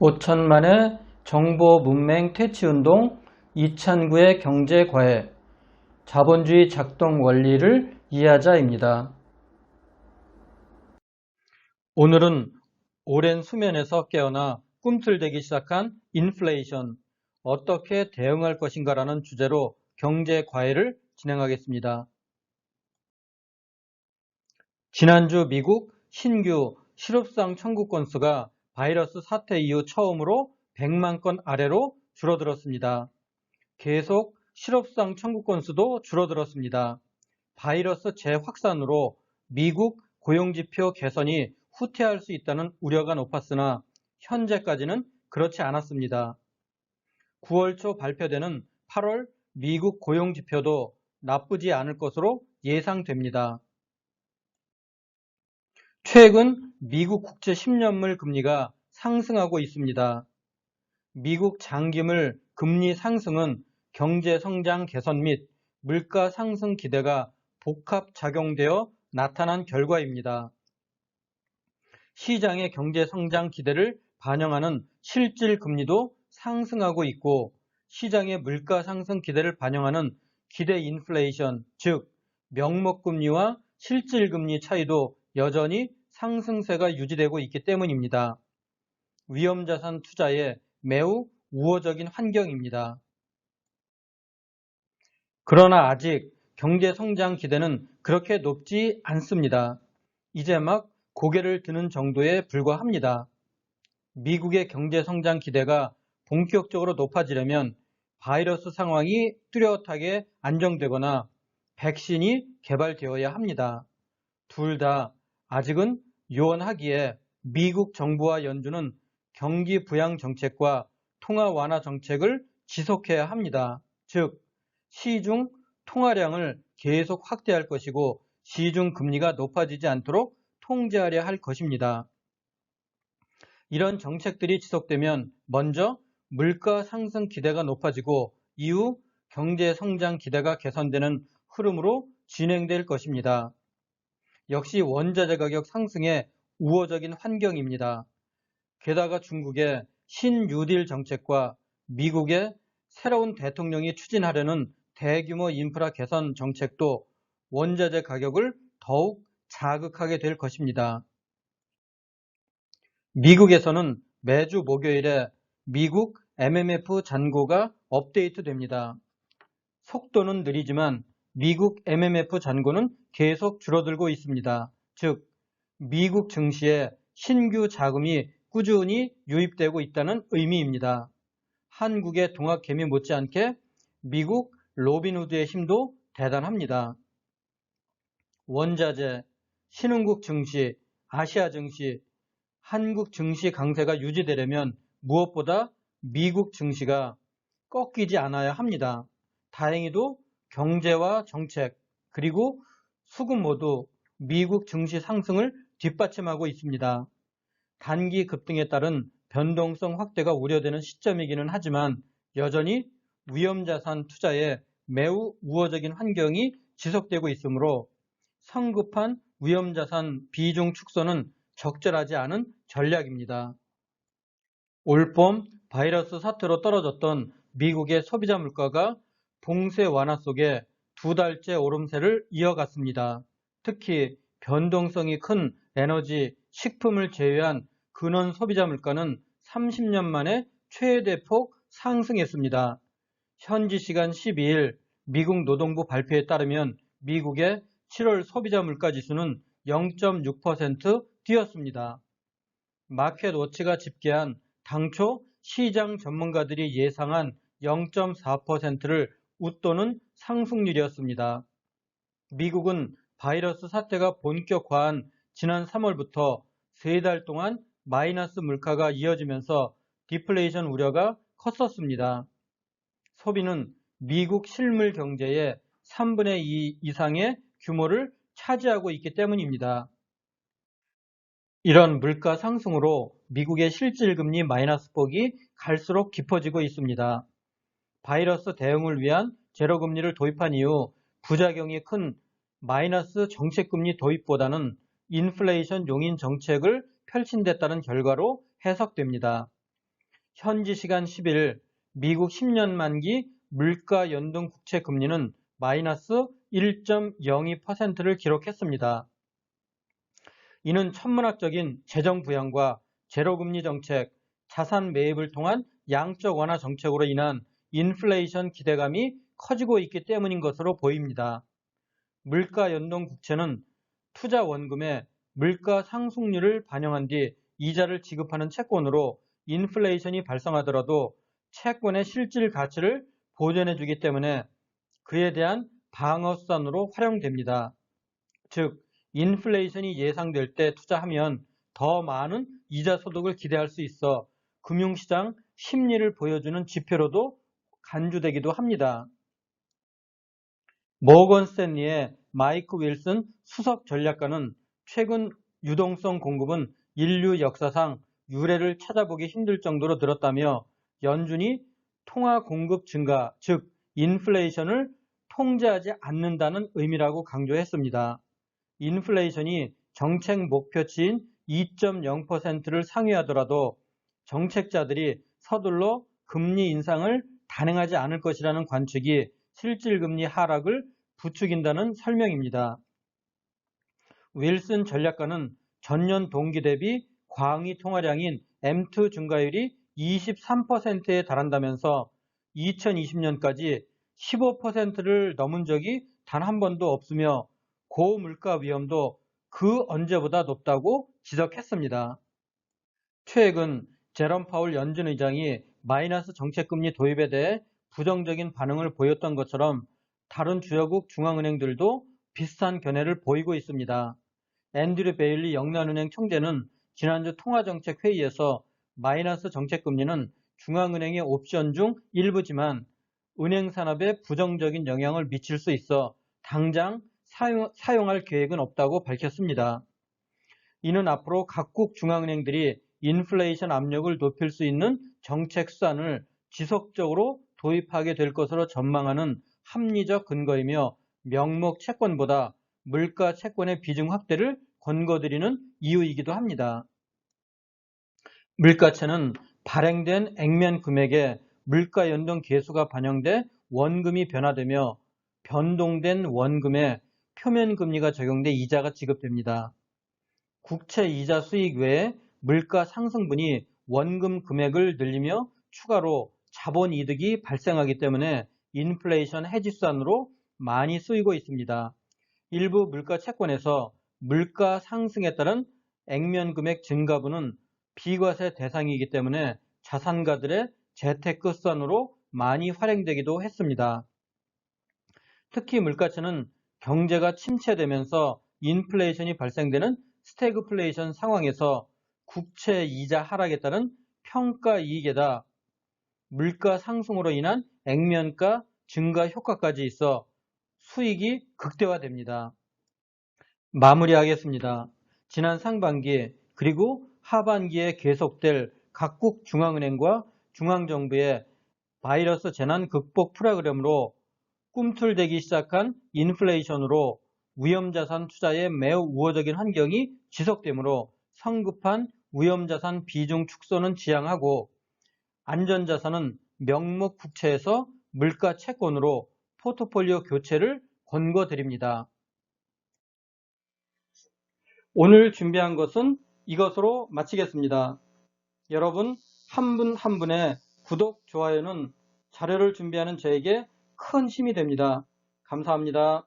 5천만의 정보 문맹 퇴치운동 2009의 경제과외 자본주의 작동 원리를 이해하자입니다. 오늘은 오랜 수면에서 깨어나 꿈틀대기 시작한 인플레이션, 어떻게 대응할 것인가라는 주제로 경제과외를 진행하겠습니다. 지난주 미국 신규 실업상 청구 건수가 바이러스 사태 이후 처음으로 100만 건 아래로 줄어들었습니다. 계속 실업상 청구 건수도 줄어들었습니다. 바이러스 재확산으로 미국 고용지표 개선이 후퇴할 수 있다는 우려가 높았으나 현재까지는 그렇지 않았습니다. 9월 초 발표되는 8월 미국 고용지표도 나쁘지 않을 것으로 예상됩니다. 최근 미국 국채 10년물 금리가 상승하고 있습니다. 미국 장기물 금리 상승은 경제 성장 개선 및 물가 상승 기대가 복합 작용되어 나타난 결과입니다. 시장의 경제 성장 기대를 반영하는 실질 금리도 상승하고 있고 시장의 물가 상승 기대를 반영하는 기대 인플레이션, 즉 명목 금리와 실질 금리 차이도 여전히 상승세가 유지되고 있기 때문입니다. 위험자산 투자에 매우 우호적인 환경입니다. 그러나 아직 경제 성장 기대는 그렇게 높지 않습니다. 이제 막 고개를 드는 정도에 불과합니다. 미국의 경제 성장 기대가 본격적으로 높아지려면 바이러스 상황이 뚜렷하게 안정되거나 백신이 개발되어야 합니다. 둘 다 아직은 요원하기에 미국 정부와 연준은 경기 부양 정책과 통화 완화 정책을 지속해야 합니다. 즉, 시중 통화량을 계속 확대할 것이고 시중 금리가 높아지지 않도록 통제하려 할 것입니다. 이런 정책들이 지속되면 먼저 물가 상승 기대가 높아지고 이후 경제 성장 기대가 개선되는 흐름으로 진행될 것입니다. 역시 원자재 가격 상승에 우호적인 환경입니다. 게다가 중국의 신뉴딜 정책과 미국의 새로운 대통령이 추진하려는 대규모 인프라 개선 정책도 원자재 가격을 더욱 자극하게 될 것입니다. 미국에서는 매주 목요일에 미국 MMF 잔고가 업데이트됩니다. 속도는 느리지만 미국 MMF 잔고는 계속 줄어들고 있습니다. 즉, 미국 증시에 신규 자금이 꾸준히 유입되고 있다는 의미입니다. 한국의 동학개미 못지않게 미국 로빈후드의 힘도 대단합니다. 원자재, 신흥국 증시, 아시아 증시, 한국 증시 강세가 유지되려면 무엇보다 미국 증시가 꺾이지 않아야 합니다. 다행히도 경제와 정책 그리고 수급 모두 미국 증시 상승을 뒷받침하고 있습니다. 단기 급등에 따른 변동성 확대가 우려되는 시점이기는 하지만 여전히 위험자산 투자에 매우 우호적인 환경이 지속되고 있으므로 성급한 위험자산 비중 축소는 적절하지 않은 전략입니다. 올봄 바이러스 사태로 떨어졌던 미국의 소비자 물가가 봉쇄 완화 속에 두 달째 오름세를 이어갔습니다. 특히 변동성이 큰 에너지, 식품을 제외한 근원 소비자 물가는 30년 만에 최대폭 상승했습니다. 현지 시간 12일 미국 노동부 발표에 따르면 미국의 7월 소비자 물가 지수는 0.6% 뛰었습니다. 마켓워치가 집계한 당초 시장 전문가들이 예상한 0.4%를 웃도는 상승률이었습니다. 미국은 바이러스 사태가 본격화한 지난 3월부터 3달 동안 마이너스 물가가 이어지면서 디플레이션 우려가 컸었습니다. 소비는 미국 실물 경제의 3분의 2 이상의 규모를 차지하고 있기 때문입니다. 이런 물가 상승으로 미국의 실질금리 마이너스 폭이 갈수록 깊어지고 있습니다. 바이러스 대응을 위한 제로금리를 도입한 이후 부작용이 큰 마이너스 정책금리 도입보다는 인플레이션 용인 정책을 펼친 데 따른 결과로 해석됩니다. 현지 시간 10일 미국 10년 만기 물가 연동 국채 금리는 마이너스 1.02%를 기록했습니다. 이는 천문학적인 재정 부양과 제로금리 정책, 자산 매입을 통한 양적 완화 정책으로 인한 인플레이션 기대감이 커지고 있기 때문인 것으로 보입니다. 물가 연동 국채는 투자 원금의 물가 상승률을 반영한 뒤 이자를 지급하는 채권으로 인플레이션이 발생하더라도 채권의 실질 가치를 보존해 주기 때문에 그에 대한 방어수단으로 활용됩니다. 즉, 인플레이션이 예상될 때 투자하면 더 많은 이자 소득을 기대할 수 있어 금융시장 심리를 보여주는 지표로도 간주되기도 합니다. 모건 스탠리의 마이크 윌슨 수석 전략가는 최근 유동성 공급은 인류 역사상 유례를 찾아보기 힘들 정도로 늘었다며 연준이 통화 공급 증가, 즉 인플레이션을 통제하지 않는다는 의미라고 강조했습니다. 인플레이션이 정책 목표치인 2.0%를 상회하더라도 정책자들이 서둘러 금리 인상을 단행하지 않을 것이라는 관측이 실질금리 하락을 부추긴다는 설명입니다. 윌슨 전략가는 전년 동기 대비 광의 통화량인 M2 증가율이 23%에 달한다면서 2020년까지 15%를 넘은 적이 단 한 번도 없으며 고물가 위험도 그 언제보다 높다고 지적했습니다. 최근 제롬 파월 연준 의장이 마이너스 정책금리 도입에 대해 부정적인 반응을 보였던 것처럼 다른 주요국 중앙은행들도 비슷한 견해를 보이고 있습니다. 앤드류 베일리 영란은행 총재는 지난주 통화정책회의에서 마이너스 정책금리는 중앙은행의 옵션 중 일부지만 은행 산업에 부정적인 영향을 미칠 수 있어 당장 사용할 계획은 없다고 밝혔습니다. 이는 앞으로 각국 중앙은행들이 인플레이션 압력을 높일 수 있는 정책 수단을 지속적으로 도입하게 될 것으로 전망하는 합리적 근거이며 명목 채권보다 물가 채권의 비중 확대를 권고드리는 이유이기도 합니다. 물가채는 발행된 액면 금액에 물가 연동 계수가 반영돼 원금이 변화되며 변동된 원금에 표면 금리가 적용돼 이자가 지급됩니다. 국채 이자 수익 외에 물가 상승분이 원금 금액을 늘리며 추가로 자본 이득이 발생하기 때문에 인플레이션 해지 수단으로 많이 쓰이고 있습니다. 일부 물가 채권에서 물가 상승에 따른 액면 금액 증가분은 비과세 대상이기 때문에 자산가들의 재테크 수단으로 많이 활용되기도 했습니다. 특히 물가채는 경제가 침체되면서 인플레이션이 발생되는 스태그플레이션 상황에서 국채 이자 하락에 따른 평가 이익에다 물가 상승으로 인한 액면가 증가 효과까지 있어 수익이 극대화됩니다. 마무리하겠습니다. 지난 상반기 그리고 하반기에 계속될 각국 중앙은행과 중앙정부의 바이러스 재난 극복 프로그램으로 꿈틀대기 시작한 인플레이션으로 위험자산 투자에 매우 우호적인 환경이 지속되므로 성급한 위험자산 비중 축소는 지양하고 안전자산은 명목 국채에서 물가 채권으로 포트폴리오 교체를 권고드립니다. 오늘 준비한 것은 이것으로 마치겠습니다. 여러분 한 분 한 분의 구독, 좋아요는 자료를 준비하는 저에게 큰 힘이 됩니다. 감사합니다.